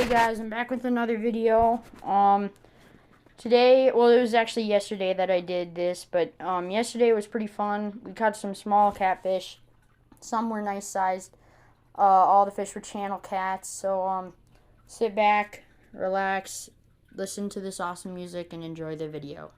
Hey guys, I'm back with another video. Today, well, it was actually yesterday that I did this, but yesterday was pretty fun. We caught some small catfish. Some were nice sized. All the fish were channel cats. So sit back, relax, listen to this awesome music, and enjoy the video.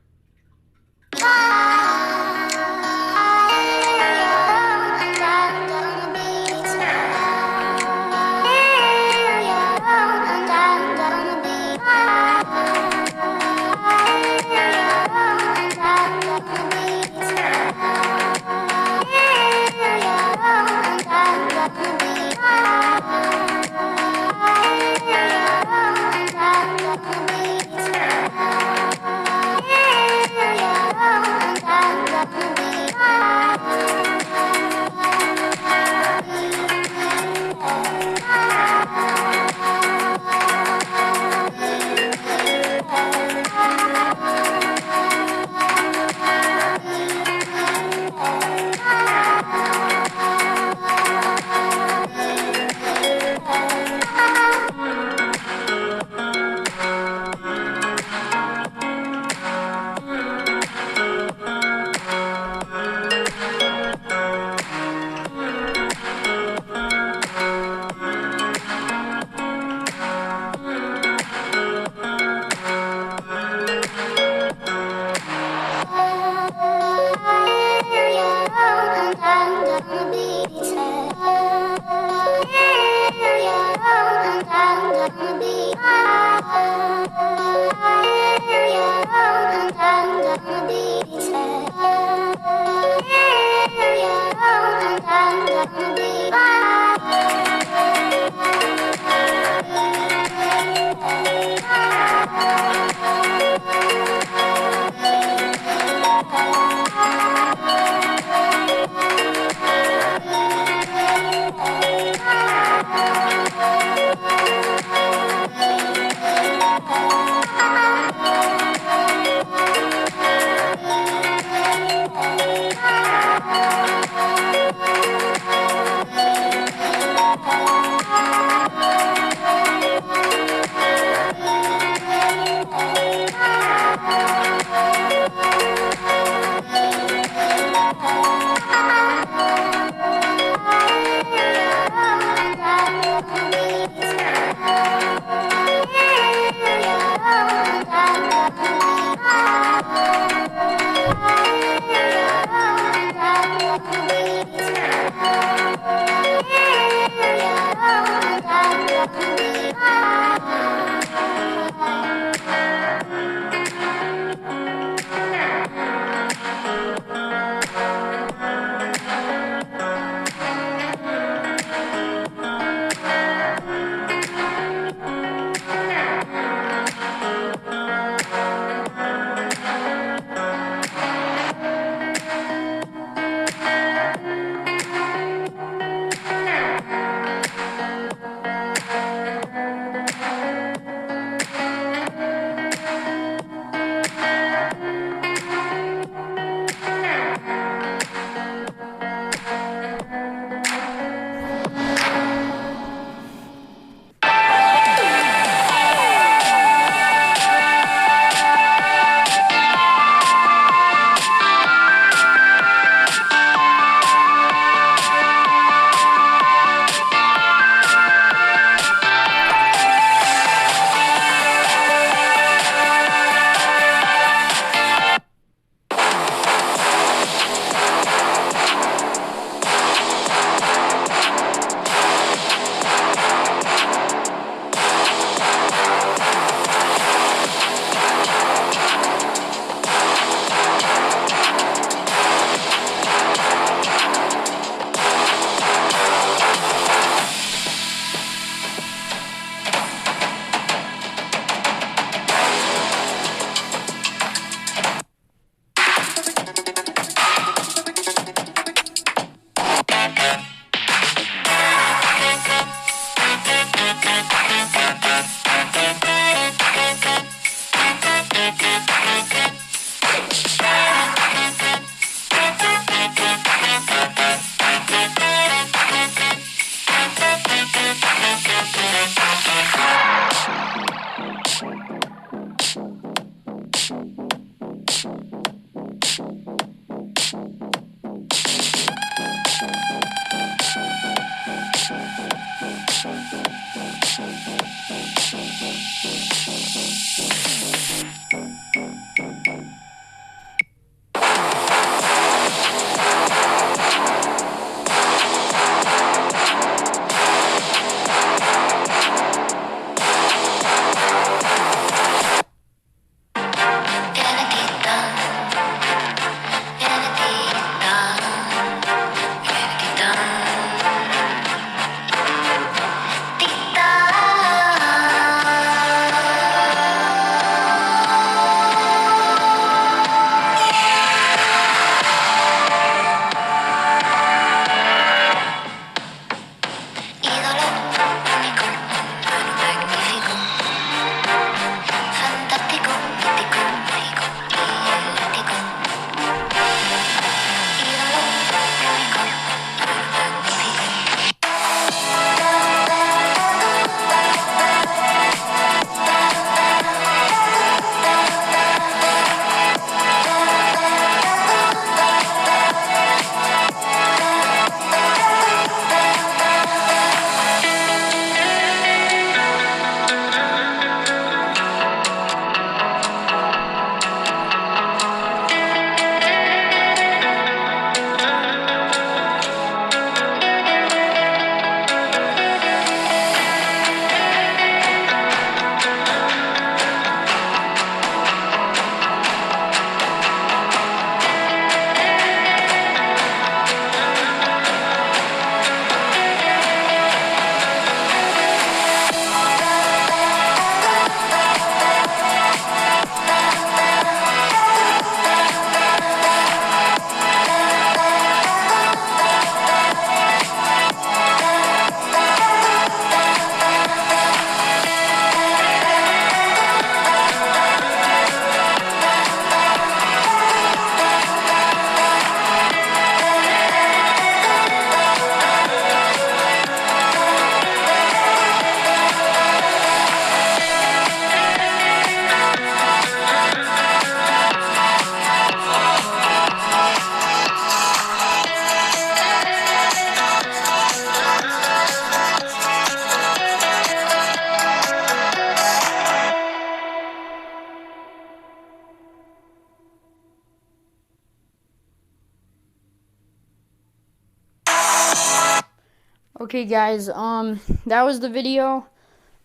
Okay, guys, that was the video.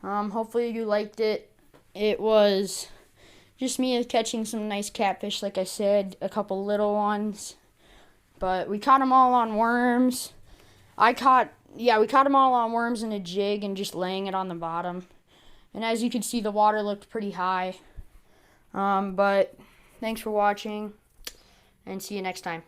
Hopefully you liked it. It was just me catching some nice catfish, like I said, a couple little ones. But we caught them all on worms. We caught them all on worms in a jig and just laying it on the bottom. And as you can see, the water looked pretty high. But thanks for watching, and see you next time.